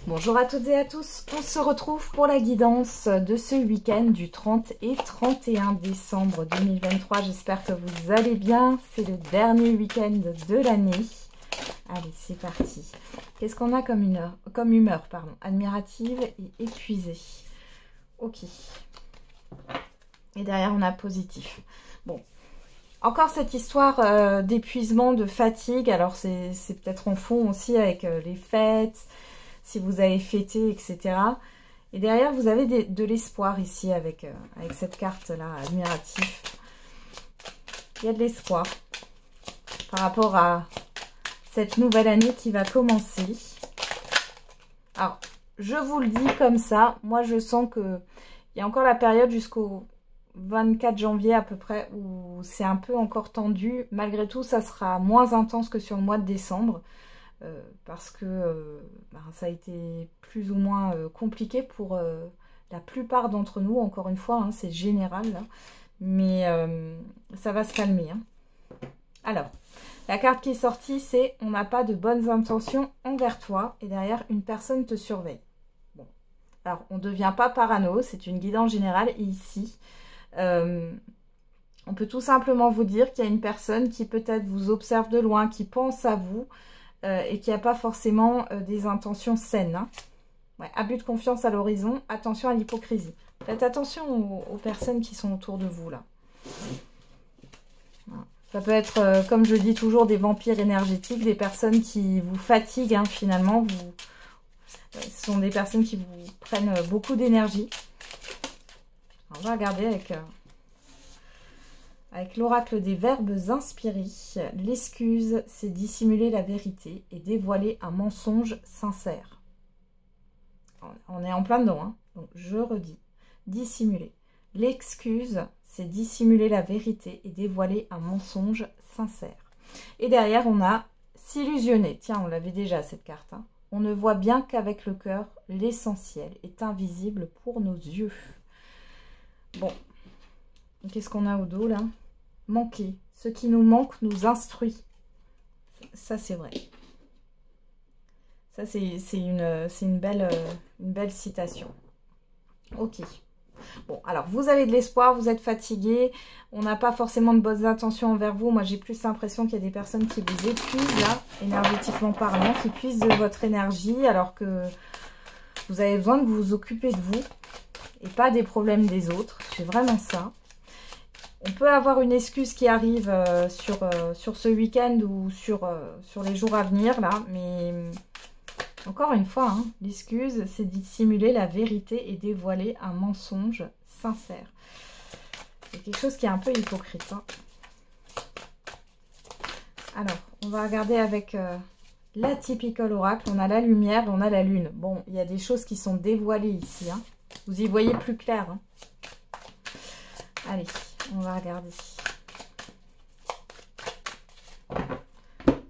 Bonjour à toutes et à tous, on se retrouve pour la guidance de ce week-end du 30 et 31 décembre 2023. J'espère que vous allez bien, c'est le dernier week-end de l'année. Allez, c'est parti. Qu'est-ce qu'on a comme humeur, admirative et épuisée. Ok. Et derrière, on a positif. Bon. Encore cette histoire d'épuisement, de fatigue. Alors, c'est peut-être en fond aussi avec les fêtes, si vous avez fêté, etc. Et derrière, vous avez de l'espoir ici avec cette carte-là, admiratif. Il y a de l'espoir par rapport à cette nouvelle année qui va commencer. Alors, je vous le dis comme ça. Moi, je sens qu'il y a encore la période jusqu'au 24 janvier à peu près où c'est un peu encore tendu. Malgré tout, ça sera moins intense que sur le mois de décembre. Parce que ça a été plus ou moins compliqué pour la plupart d'entre nous. Encore une fois, hein, c'est général là. Mais ça va se calmer. Hein. Alors, la carte qui est sortie, c'est « On n'a pas de bonnes intentions envers toi » et derrière, une personne te surveille. Bon. Alors, on ne devient pas parano, c'est une guidance générale. Et ici, on peut tout simplement vous dire qu'il y a une personne qui peut-être vous observe de loin, qui pense à vous, et qui n'a pas forcément des intentions saines. Hein. Ouais, abus de confiance à l'horizon, attention à l'hypocrisie. Faites attention aux personnes qui sont autour de vous, là. Voilà. Ça peut être, comme je dis toujours, des vampires énergétiques, des personnes qui vous fatiguent, hein, finalement. Ce sont des personnes qui vous prennent beaucoup d'énergie. On va regarder avec l'oracle des verbes inspirés. L'excuse, c'est dissimuler la vérité et dévoiler un mensonge sincère. On est en plein dedans, hein. Donc je redis, dissimuler. L'excuse, c'est dissimuler la vérité et dévoiler un mensonge sincère. Et derrière, on a s'illusionner. Tiens, on l'avait déjà cette carte. Hein. On ne voit bien qu'avec le cœur, l'essentiel est invisible pour nos yeux. Bon. Qu'est-ce qu'on a au dos, là? Manquer. Ce qui nous manque nous instruit. Ça, c'est vrai. Ça, c'est une belle citation. Ok. Bon, alors, vous avez de l'espoir, vous êtes fatigué. On n'a pas forcément de bonnes intentions envers vous. Moi, j'ai plus l'impression qu'il y a des personnes qui vous épuisent, là, énergétiquement parlant, qui puisent de votre énergie, alors que vous avez besoin de vous occuper de vous et pas des problèmes des autres. C'est vraiment ça. On peut avoir une excuse qui arrive sur ce week-end ou sur les jours à venir, là. Mais encore une fois, hein, l'excuse, c'est dissimuler la vérité et dévoiler un mensonge sincère. C'est quelque chose qui est un peu hypocrite. Hein. Alors, on va regarder avec l'atypical oracle. On a la lumière, on a la lune. Bon, il y a des choses qui sont dévoilées ici. Hein. Vous y voyez plus clair. Hein. Allez. On va regarder.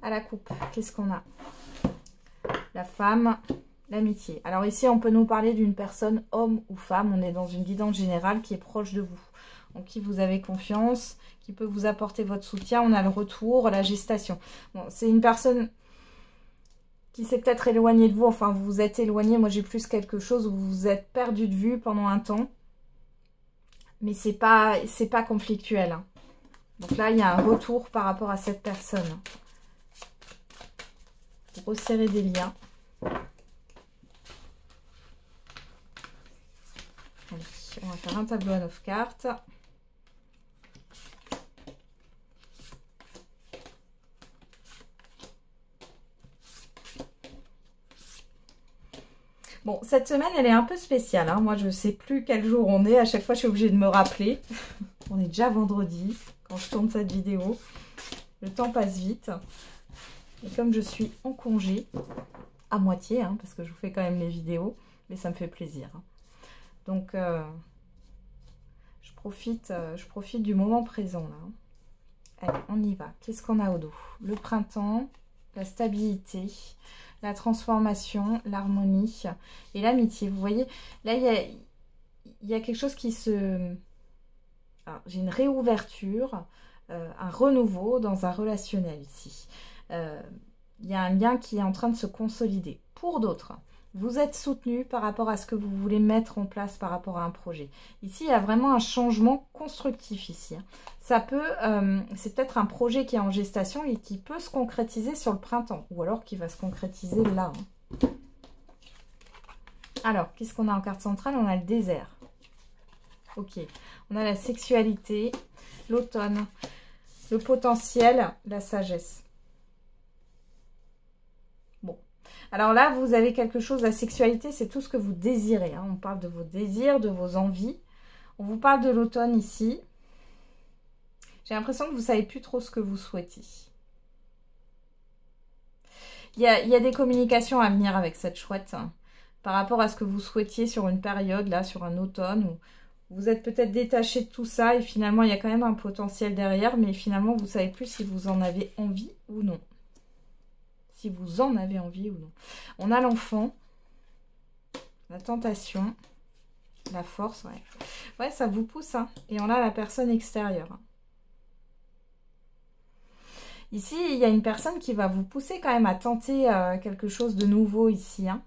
À la coupe, qu'est-ce qu'on a? La femme, l'amitié. Alors ici, on peut nous parler d'une personne, homme ou femme. On est dans une guidance générale qui est proche de vous. En qui vous avez confiance, qui peut vous apporter votre soutien. On a le retour, la gestation. Bon, c'est une personne qui s'est peut-être éloignée de vous. Enfin, vous vous êtes éloigné. Moi, j'ai plus quelque chose où vous vous êtes perdu de vue pendant un temps. Mais c'est pas conflictuel. Hein. Donc là, il y a un retour par rapport à cette personne. Vous resserrez des liens. Allez, on va faire un tableau à 9 cartes. Bon, cette semaine, elle est un peu spéciale. Hein. Moi, je ne sais plus quel jour on est. À chaque fois, je suis obligée de me rappeler. On est déjà vendredi quand je tourne cette vidéo. Le temps passe vite. Et comme je suis en congé, à moitié, hein, parce que je vous fais quand même les vidéos, mais ça me fait plaisir. Hein. Donc, je profite du moment présent. Là. Allez, on y va. Qu'est-ce qu'on a au dos? Le printemps, la stabilité, la transformation, l'harmonie et l'amitié. Vous voyez, là, il y a quelque chose qui se... J'ai une réouverture, un renouveau dans un relationnel ici. Il y a un lien qui est en train de se consolider. Pour d'autres, Vous êtes soutenu par rapport à ce que vous voulez mettre en place par rapport à un projet. Ici, il y a vraiment un changement constructif ici. Ça peut, c'est peut-être un projet qui est en gestation et qui peut se concrétiser sur le printemps. Ou alors qui va se concrétiser là. Alors, qu'est-ce qu'on a en carte centrale? On a le désert. Ok. On a la sexualité, l'automne, le potentiel, la sagesse. Bon. Alors là, vous avez quelque chose, la sexualité, c'est tout ce que vous désirez. Hein. On parle de vos désirs, de vos envies. On vous parle de l'automne ici. J'ai l'impression que vous ne savez plus trop ce que vous souhaitez. Il y a des communications à venir avec cette chouette. Hein, par rapport à ce que vous souhaitiez sur une période, là, sur un automne, où vous êtes peut-être détaché de tout ça et finalement, il y a quand même un potentiel derrière, mais finalement, vous ne savez plus si vous en avez envie ou non. Si vous en avez envie ou non. On a l'enfant, la tentation, la force, ouais. Ouais, ça vous pousse, hein. Et on a la personne extérieure. Hein. Ici, il y a une personne qui va vous pousser quand même à tenter quelque chose de nouveau ici, hein.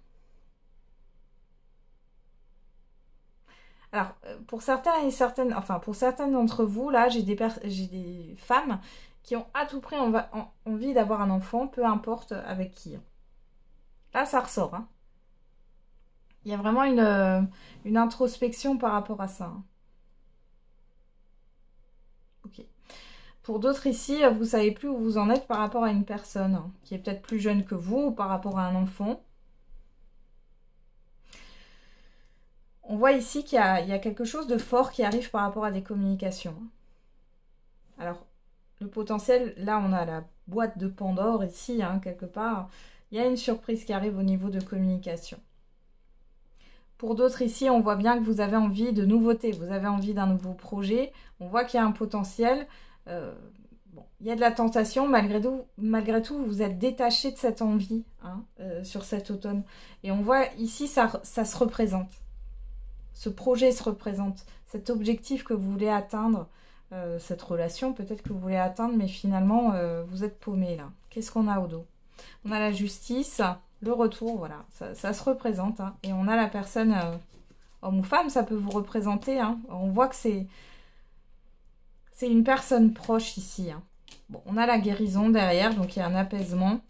Alors, pour certains et certaines, enfin, pour certaines d'entre vous, là, j'ai des femmes qui ont à tout prix envie d'avoir un enfant, peu importe avec qui. Là, ça ressort. Hein. Il y a vraiment une introspection par rapport à ça. Hein. Ok. Pour d'autres ici, vous ne savez plus où vous en êtes par rapport à une personne hein, qui est peut-être plus jeune que vous ou par rapport à un enfant. On voit ici qu'il y a quelque chose de fort qui arrive par rapport à des communications. Alors, le potentiel, là, on a la boîte de Pandore ici, hein, quelque part. Il y a une surprise qui arrive au niveau de communication. Pour d'autres ici, on voit bien que vous avez envie de nouveautés, vous avez envie d'un nouveau projet. On voit qu'il y a un potentiel. Bon, il y a de la tentation, malgré tout, vous êtes détaché de cette envie hein, sur cet automne. Et on voit ici, ça se représente. Ce projet se représente. Cet objectif que vous voulez atteindre, cette relation peut-être que vous voulez atteindre, mais finalement, vous êtes paumé là. Qu'est-ce qu'on a au dos? On a la justice, le retour, voilà. Ça se représente. Hein. Et on a la personne, homme ou femme, ça peut vous représenter. Hein. On voit que c'est une personne proche ici. Hein. Bon, on a la guérison derrière, donc il y a un apaisement,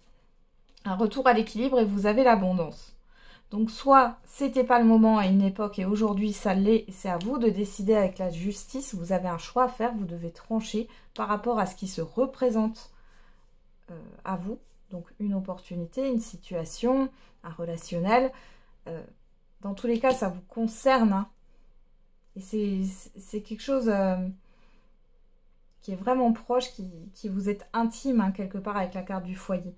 un retour à l'équilibre et vous avez l'abondance. Donc soit c'était pas le moment à une époque et aujourd'hui ça l'est, c'est à vous de décider avec la justice, vous avez un choix à faire, vous devez trancher par rapport à ce qui se représente à vous. Donc une opportunité, une situation, un relationnel. Dans tous les cas, ça vous concerne. Hein. Et c'est quelque chose qui est vraiment proche, qui vous est intime hein, quelque part avec la carte du foyer.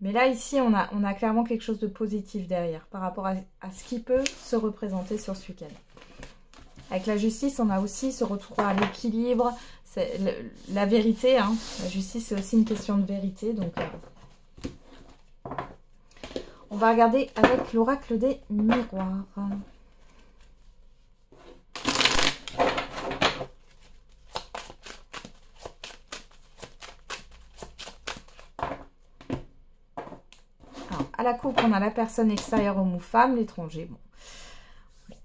Mais là, ici, on a clairement quelque chose de positif derrière par rapport à ce qui peut se représenter sur ce week-end. Avec la justice, on a aussi ce retour à l'équilibre, la vérité. Hein. La justice, c'est aussi une question de vérité. Donc, on va regarder avec l'oracle des miroirs. À la coupe, on a la personne extérieure, homme ou femme, l'étranger. Bon.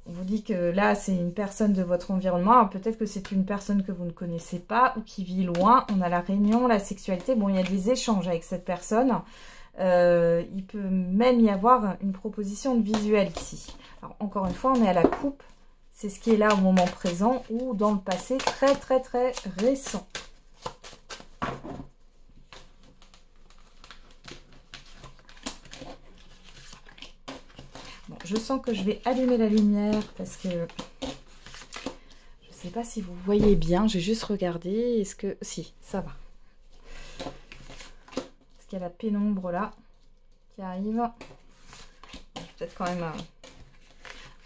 On vous dit que là, c'est une personne de votre environnement. Alors peut-être que c'est une personne que vous ne connaissez pas ou qui vit loin. On a la réunion, la sexualité. Bon, il y a des échanges avec cette personne. Il peut même y avoir une proposition de visuel ici. Alors encore une fois, on est à la coupe. C'est ce qui est là au moment présent ou dans le passé très, très, très récent. Bon, je sens que je vais allumer la lumière parce que je ne sais pas si vous voyez bien. J'ai juste regardé. Est-ce que... Si, ça va. Parce qu'il y a la pénombre là qui arrive. Je vais peut-être quand même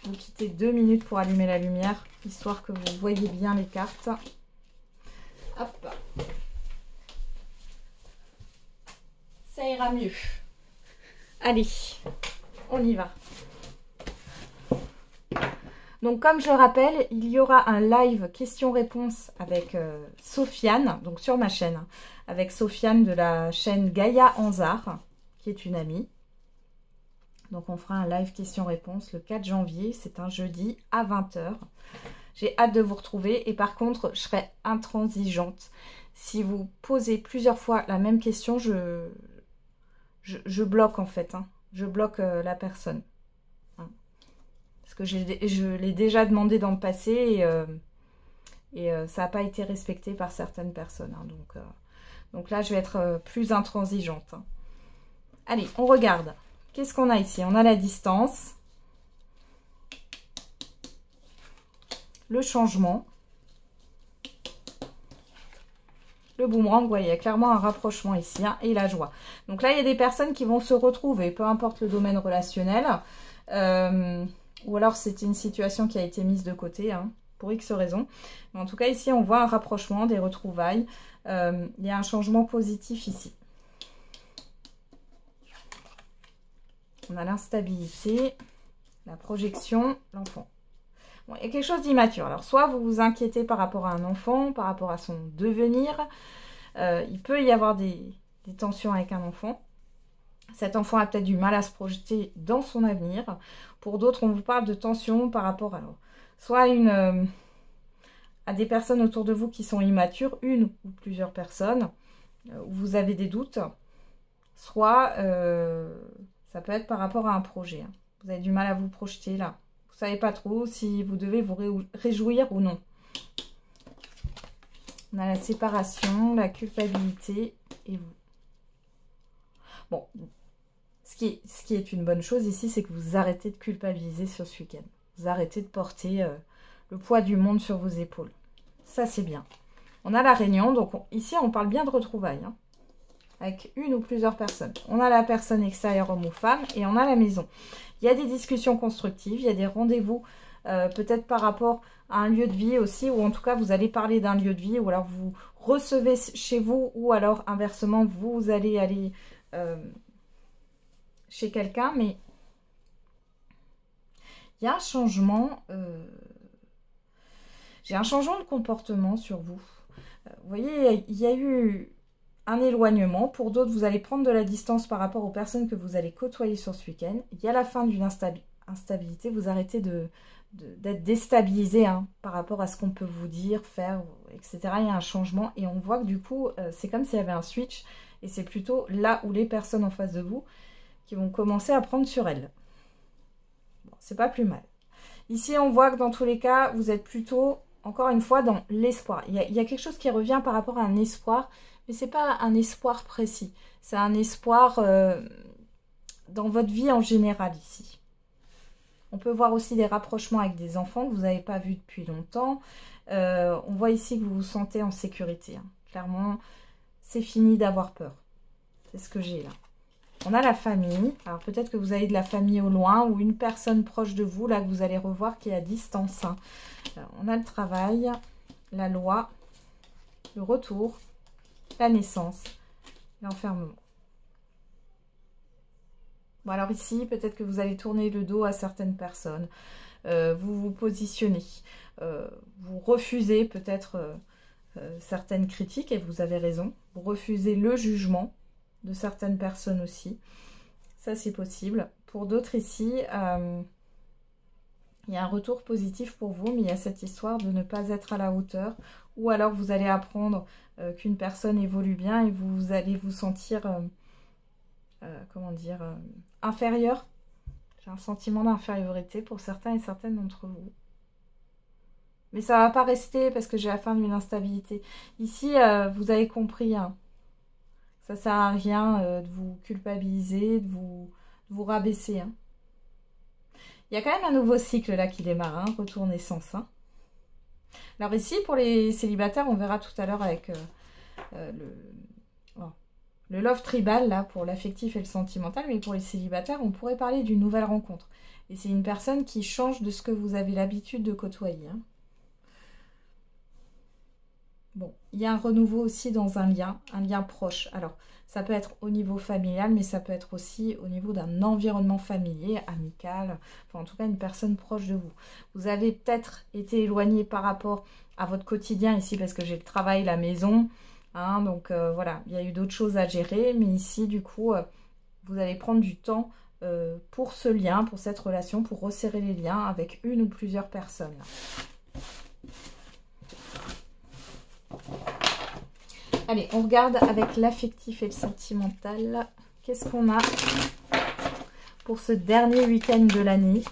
vous quitter 2 minutes pour allumer la lumière, histoire que vous voyez bien les cartes. Hop. Ça ira mieux. Allez, on y va. Donc, comme je le rappelle, il y aura un live questions-réponses avec Sofiane, donc sur ma chaîne, avec Sofiane de la chaîne Gaïa Anzar, qui est une amie. Donc, on fera un live questions-réponses le 4 janvier. C'est un jeudi à 20 h. J'ai hâte de vous retrouver. Et par contre, je serai intransigeante. Si vous posez plusieurs fois la même question, je bloque en fait. Hein. Je bloque la personne. Hein. Parce que je l'ai déjà demandé dans le passé et ça n'a pas été respecté par certaines personnes. Hein. Donc là, je vais être plus intransigeante. Hein. Allez, on regarde. Qu'est-ce qu'on a ici? On a la distance. Le changement. Le boomerang, vous voyez, il y a clairement un rapprochement ici. Hein, et la joie. Donc là, il y a des personnes qui vont se retrouver, peu importe le domaine relationnel. Ou alors, c'était une situation qui a été mise de côté, hein, pour X raisons. Mais en tout cas, ici, on voit un rapprochement, des retrouvailles. Il y a un changement positif ici. On a l'instabilité, la projection, l'enfant. Bon, il y a quelque chose d'immature. Alors, soit vous vous inquiétez par rapport à un enfant, par rapport à son devenir. Il peut y avoir des tensions avec un enfant. Cet enfant a peut-être du mal à se projeter dans son avenir. Pour d'autres, on vous parle de tensions par rapport à... soit à des personnes autour de vous qui sont immatures, une ou plusieurs personnes, où vous avez des doutes. Soit... ça peut être par rapport à un projet. Hein. Vous avez du mal à vous projeter là. Vous ne savez pas trop si vous devez vous réjouir ou non. On a la séparation, la culpabilité et vous. Bon, ce qui est une bonne chose ici, c'est que vous arrêtez de culpabiliser sur ce week-end. Vous arrêtez de porter le poids du monde sur vos épaules. Ça, c'est bien. On a la réunion. Donc ici, on parle bien de retrouvailles. Hein. Avec une ou plusieurs personnes. On a la personne extérieure, homme ou femme, et on a la maison. Il y a des discussions constructives, il y a des rendez-vous, peut-être par rapport à un lieu de vie aussi, ou en tout cas, vous allez parler d'un lieu de vie, ou alors vous recevez chez vous, ou alors inversement, vous allez aller chez quelqu'un, mais il y a un changement, j'ai un changement de comportement sur vous. Vous voyez, il y a eu... un éloignement. Pour d'autres, vous allez prendre de la distance par rapport aux personnes que vous allez côtoyer sur ce week-end. Il y a la fin d'une instabilité. Vous arrêtez d'être déstabilisé hein, par rapport à ce qu'on peut vous dire, faire, etc. Il y a un changement et on voit que du coup, c'est comme s'il y avait un switch. Et c'est plutôt là où les personnes en face de vous qui vont commencer à prendre sur elles. Bon, c'est pas plus mal. Ici, on voit que dans tous les cas, vous êtes plutôt, encore une fois, dans l'espoir. Il y a quelque chose qui revient par rapport à un espoir. Mais ce n'est pas un espoir précis. C'est un espoir dans votre vie en général ici. On peut voir aussi des rapprochements avec des enfants que vous n'avez pas vus depuis longtemps. On voit ici que vous vous sentez en sécurité. Hein. Clairement, c'est fini d'avoir peur. C'est ce que j'ai là. On a la famille. Alors peut-être que vous avez de la famille au loin ou une personne proche de vous là que vous allez revoir qui est à distance. Hein. Alors, on a le travail, la loi, le retour. La naissance, l'enfermement. Bon, alors ici, peut-être que vous allez tourner le dos à certaines personnes. Vous vous positionnez. Vous refusez peut-être certaines critiques, et vous avez raison. Vous refusez le jugement de certaines personnes aussi. Ça, c'est possible. Pour d'autres ici, il y a un retour positif pour vous, mais il y a cette histoire de ne pas être à la hauteur. Ou alors, vous allez apprendre qu'une personne évolue bien et vous allez vous sentir, comment dire, inférieur. J'ai un sentiment d'infériorité pour certains et certaines d'entre vous. Mais ça ne va pas rester parce que j'ai la fin d'une instabilité. Ici, vous avez compris, hein, ça ne sert à rien de vous culpabiliser, de vous rabaisser. Hein. Il y a quand même un nouveau cycle là qui démarre, hein, retour naissance. Hein. Alors ici, pour les célibataires, on verra tout à l'heure avec le love tribal, là, pour l'affectif et le sentimental. Mais pour les célibataires, on pourrait parler d'une nouvelle rencontre. Et c'est une personne qui change de ce que vous avez l'habitude de côtoyer. Hein. Bon, il y a un renouveau aussi dans un lien proche. Alors, ça peut être au niveau familial, mais ça peut être aussi au niveau d'un environnement familier, amical, enfin en tout cas une personne proche de vous. Vous avez peut-être été éloigné par rapport à votre quotidien ici, parce que j'ai le travail, la maison, hein, donc voilà, il y a eu d'autres choses à gérer, mais ici du coup, vous allez prendre du temps pour ce lien, pour cette relation, pour resserrer les liens avec une ou plusieurs personnes. Allez, on regarde avec l'affectif et le sentimental. Qu'est-ce qu'on a pour ce dernier week-end de l'année?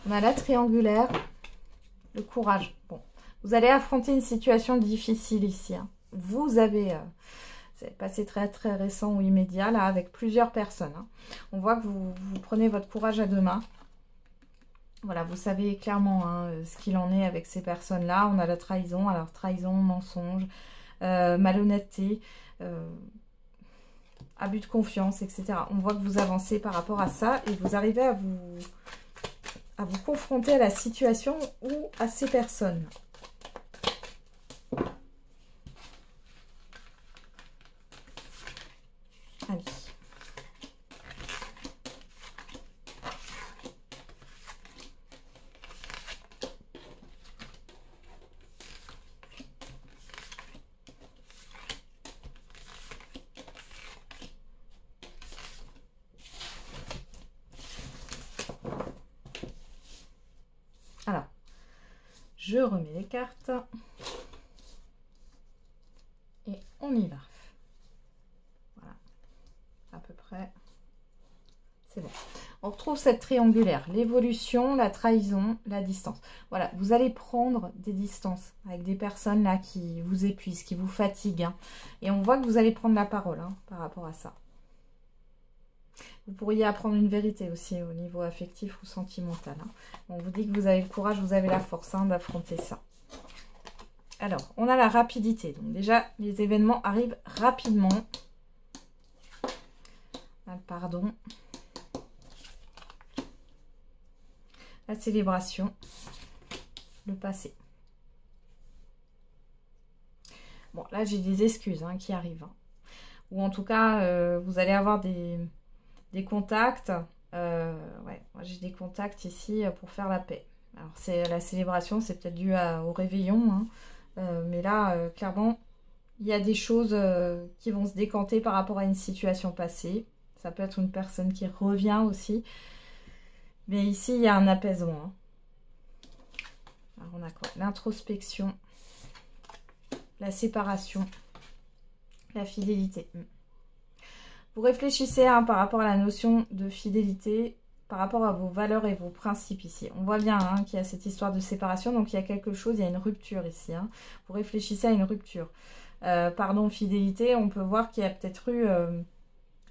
On a la triangulaire, le courage. Bon, vous allez affronter une situation difficile ici. Hein. Vous avez, c'est passé très très récent ou immédiat là avec plusieurs personnes. Hein. On voit que vous prenez votre courage à deux mains. Voilà, vous savez clairement hein, ce qu'il en est avec ces personnes-là. On a la trahison, alors trahison, mensonge, malhonnêteté, abus de confiance, etc. On voit que vous avancez par rapport à ça et vous arrivez à vous confronter à la situation ou à ces personnes. Allez. Alors, je remets les cartes et on y va. Voilà, à peu près. C'est bon. On retrouve cette triangulaire, l'évolution, la trahison, la distance. Voilà, vous allez prendre des distances avec des personnes là qui vous épuisent, qui vous fatiguent. Hein. Et on voit que vous allez prendre la parole hein, par rapport à ça. Vous pourriez apprendre une vérité aussi au niveau affectif ou sentimental. Hein. On vous dit que vous avez le courage, vous avez la force hein, d'affronter ça. Alors, on a la rapidité. Donc déjà, les événements arrivent rapidement. Ah, pardon. La célébration. Le passé. Bon, là, j'ai des excuses hein, qui arrivent. Hein. Ou en tout cas, vous allez avoir des contacts. Ouais, moi j'ai des contacts ici pour faire la paix. Alors, c'est la célébration, c'est peut-être dû au réveillon. Hein. Mais là, clairement, il y a des choses qui vont se décanter par rapport à une situation passée. Ça peut être une personne qui revient aussi. Mais ici, il y a un apaisement. Hein. Alors, on a quoi? L'introspection, la séparation, la fidélité. Vous réfléchissez hein, par rapport à la notion de fidélité, par rapport à vos valeurs et vos principes ici. On voit bien hein, qu'il y a cette histoire de séparation, donc il y a quelque chose, il y a une rupture ici. Hein. Vous réfléchissez à une rupture. Pardon, fidélité, on peut voir qu'il y a peut-être eu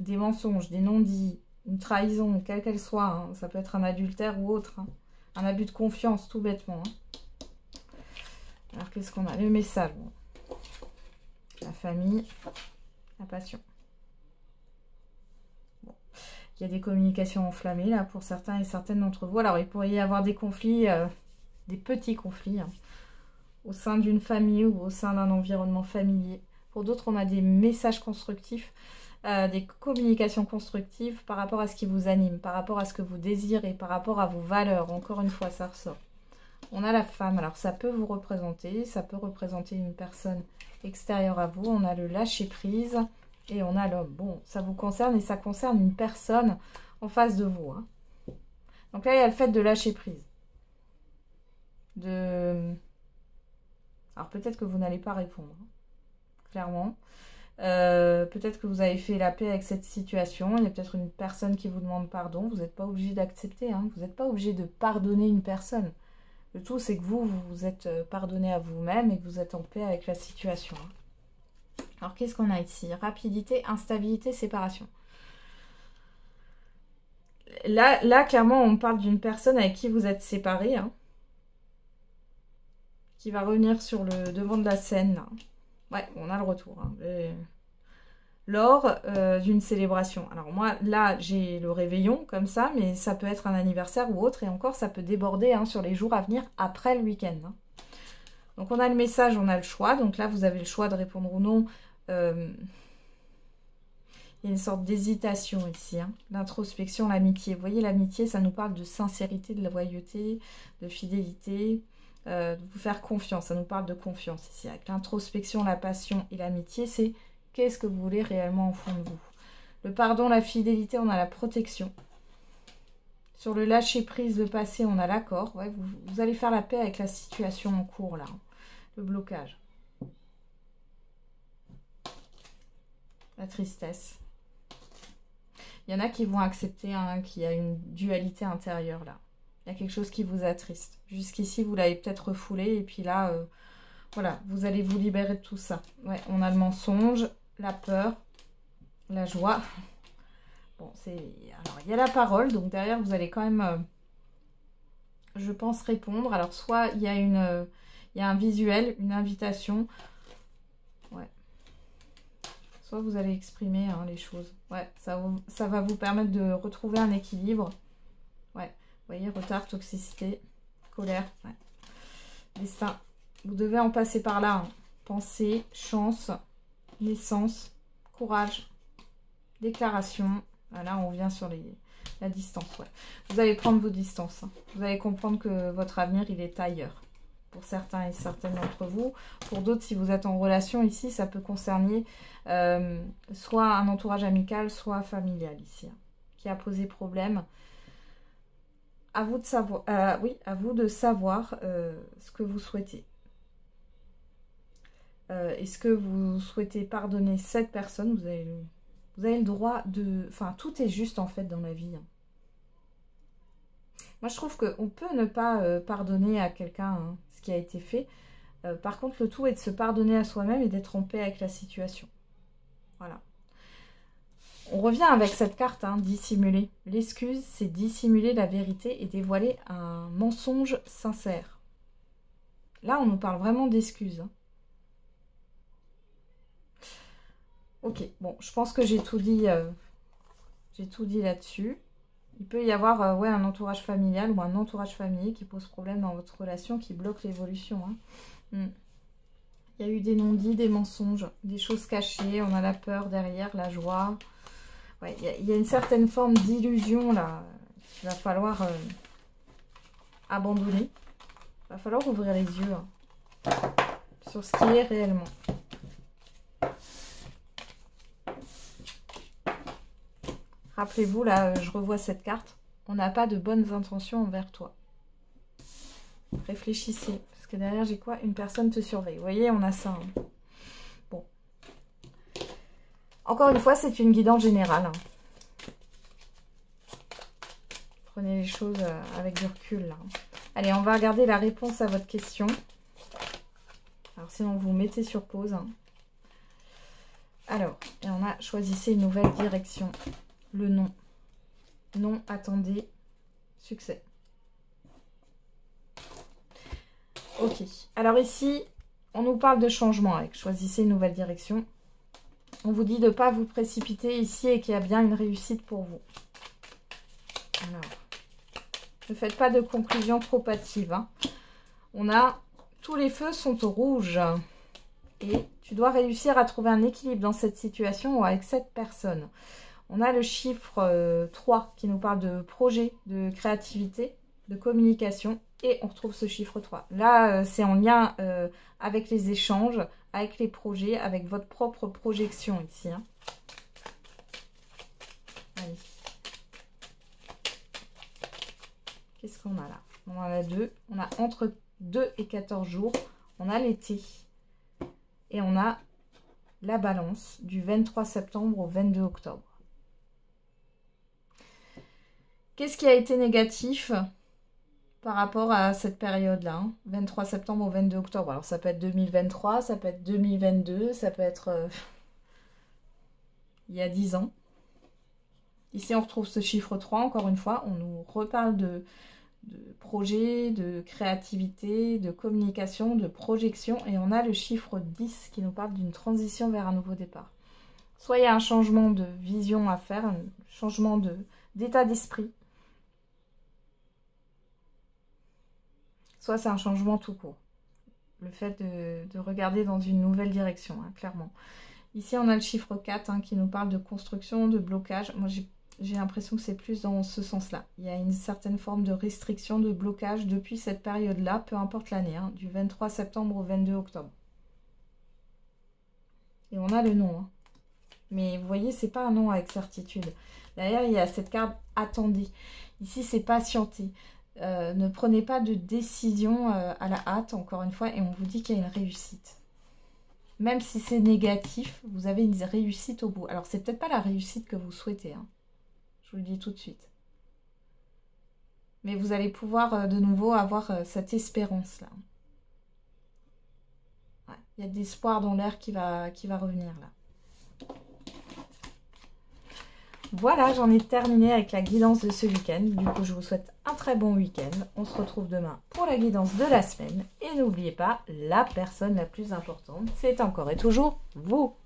des mensonges, des non-dits, une trahison, quelle qu'elle soit. Hein. Ça peut être un adultère ou autre. Hein. Un abus de confiance, tout bêtement. Hein. Alors, qu'est-ce qu'on a? Le message. Bon. La famille, la passion. Bon. Il y a des communications enflammées, là, pour certains et certaines d'entre vous. Alors, il pourrait y avoir des conflits, des petits conflits, hein, au sein d'une famille ou au sein d'un environnement familier. Pour d'autres, on a des messages constructifs, des communications constructives par rapport à ce qui vous anime, par rapport à ce que vous désirez, par rapport à vos valeurs. Encore une fois, ça ressort. On a la femme. Alors, ça peut vous représenter, ça peut représenter une personne extérieure à vous. On a le lâcher-prise et on a l'homme. Bon, ça vous concerne et ça concerne une personne en face de vous. Hein. Donc là, il y a le fait de lâcher-prise. Alors, peut-être que vous n'allez pas répondre, hein, clairement. Peut-être que vous avez fait la paix avec cette situation. Il y a peut-être une personne qui vous demande pardon. Vous n'êtes pas obligé d'accepter. Hein. Vous n'êtes pas obligé de pardonner une personne. Le tout, c'est que vous vous êtes pardonné à vous-même et que vous êtes en paix avec la situation. Hein. Alors, qu'est-ce qu'on a ici? Rapidité, instabilité, séparation. Là, clairement, on parle d'une personne avec qui vous êtes séparés. Hein, qui va revenir sur le devant de la scène. Là. Ouais, on a le retour. Hein. Lors d'une célébration. Alors moi, là, j'ai le réveillon comme ça, mais ça peut être un anniversaire ou autre. Et encore, ça peut déborder hein, sur les jours à venir après le week-end. Hein. Donc on a le message, on a le choix. Donc là, vous avez le choix de répondre ou non. Il y a une sorte d'hésitation ici. Hein. L'introspection, l'amitié. Vous voyez, l'amitié, ça nous parle de sincérité, de loyauté, de fidélité. de vous faire confiance. Ça nous parle de confiance ici. Avec l'introspection, la passion et l'amitié, c'est qu'est-ce que vous voulez réellement au fond de vous. Le pardon, la fidélité, on a la protection. Sur le lâcher-prise, le passé, on a l'accord. Ouais, vous allez faire la paix avec la situation en cours, là. Le blocage. La tristesse. Il y en a qui vont accepter qu'il y a une dualité intérieure, là. Il y a quelque chose qui vous attriste. Jusqu'ici, vous l'avez peut-être refoulé. Et puis là, voilà, vous allez vous libérer de tout ça. Ouais, on a le mensonge, la peur, la joie. Bon, alors, il y a la parole, donc derrière, vous allez quand même, je pense, répondre. Alors, soit il y a il y a un visuel, une invitation. Ouais. Soit vous allez exprimer les choses. Ouais, ça va vous permettre de retrouver un équilibre. Ouais, vous voyez, retard, toxicité, colère. Ouais. Destin. Vous devez en passer par là. Hein. Pensée, chance, naissance, courage, déclaration. Là, on revient sur la distance. Ouais. Vous allez prendre vos distances. Hein. Vous allez comprendre que votre avenir, il est ailleurs. Pour certains et certaines d'entre vous. Pour d'autres, si vous êtes en relation ici, ça peut concerner soit un entourage amical, soit familial ici, hein, qui a posé problème. À vous de savoir, oui, à vous de savoir ce que vous souhaitez. Est-ce que vous souhaitez pardonner cette personne? Vous avez le droit de... Enfin, tout est juste en fait dans la vie. Hein. Moi, je trouve qu'on peut ne pas pardonner à quelqu'un ce qui a été fait. Par contre, le tout est de se pardonner à soi-même et d'être en paix avec la situation. Voilà. On revient avec cette carte, hein, dissimuler. L'excuse, c'est dissimuler la vérité et dévoiler un mensonge sincère. Là, on nous parle vraiment d'excuses. Hein. Ok, bon, je pense que j'ai tout dit là-dessus. Il peut y avoir ouais, un entourage familial ou un entourage familier qui pose problème dans votre relation, qui bloque l'évolution. Hein. Il y a eu des non-dits, des mensonges, des choses cachées. On a la peur derrière, la joie. Ouais, il y a une certaine forme d'illusion là qu'il va falloir abandonner. Il va falloir ouvrir les yeux hein, sur ce qui est réellement. Rappelez-vous, là, je revois cette carte. On n'a pas de bonnes intentions envers toi. Réfléchissez. Parce que derrière, j'ai quoi? Une personne te surveille. Vous voyez, on a ça. Hein. Bon. Encore une fois, c'est une guidance générale. Hein. Prenez les choses avec du recul. Là. Allez, on va regarder la réponse à votre question. Alors, sinon, vous mettez sur pause. Hein. Alors, et on a choisissez une nouvelle direction. Le non. Non, attendez, succès. Ok. Alors ici, on nous parle de changement avec choisissez une nouvelle direction. On vous dit de ne pas vous précipiter ici et qu'il y a bien une réussite pour vous. Alors, ne faites pas de conclusion trop hâtive. Hein. On a tous les feux sont au rouge. Et tu dois réussir à trouver un équilibre dans cette situation ou avec cette personne. On a le chiffre 3 qui nous parle de projet, de créativité, de communication. Et on retrouve ce chiffre 3. Là, c'est en lien avec les échanges, avec les projets, avec votre propre projection ici. Hein. Allez. Qu'est-ce qu'on a là? On en a 2. On a entre 2 et 14 jours. On a l'été. Et on a la balance du 23 septembre au 22 octobre. Qu'est-ce qui a été négatif par rapport à cette période-là, hein, 23 septembre au 22 octobre. Alors, ça peut être 2023, ça peut être 2022, ça peut être il y a 10 ans. Ici, on retrouve ce chiffre 3, encore une fois. On nous reparle de projet, de créativité, de communication, de projection. Et on a le chiffre 10 qui nous parle d'une transition vers un nouveau départ. Soit il y a un changement de vision à faire, un changement d'état d'esprit. Soit c'est un changement tout court. Le fait de regarder dans une nouvelle direction, hein, clairement. Ici, on a le chiffre 4 hein, qui nous parle de construction, de blocage. Moi, J'ai l'impression que c'est plus dans ce sens-là. Il y a une certaine forme de restriction, de blocage depuis cette période-là, peu importe l'année, hein, du 23 septembre au 22 octobre. Et on a le nom. Hein. Mais vous voyez, c'est pas un nom avec certitude. Derrière, il y a cette carte « Attendez ». Ici, c'est « Patienter ». Ne prenez pas de décision à la hâte, encore une fois, et on vous dit qu'il y a une réussite. Même si c'est négatif, vous avez une réussite au bout. Alors, c'est peut-être pas la réussite que vous souhaitez, hein. Je vous le dis tout de suite. Mais vous allez pouvoir de nouveau avoir cette espérance-là. Ouais, il y a de l'espoir dans l'air qui va revenir là. Voilà, j'en ai terminé avec la guidance de ce week-end. Du coup, je vous souhaite un très bon week-end. On se retrouve demain pour la guidance de la semaine. Et n'oubliez pas, la personne la plus importante, c'est encore et toujours vous.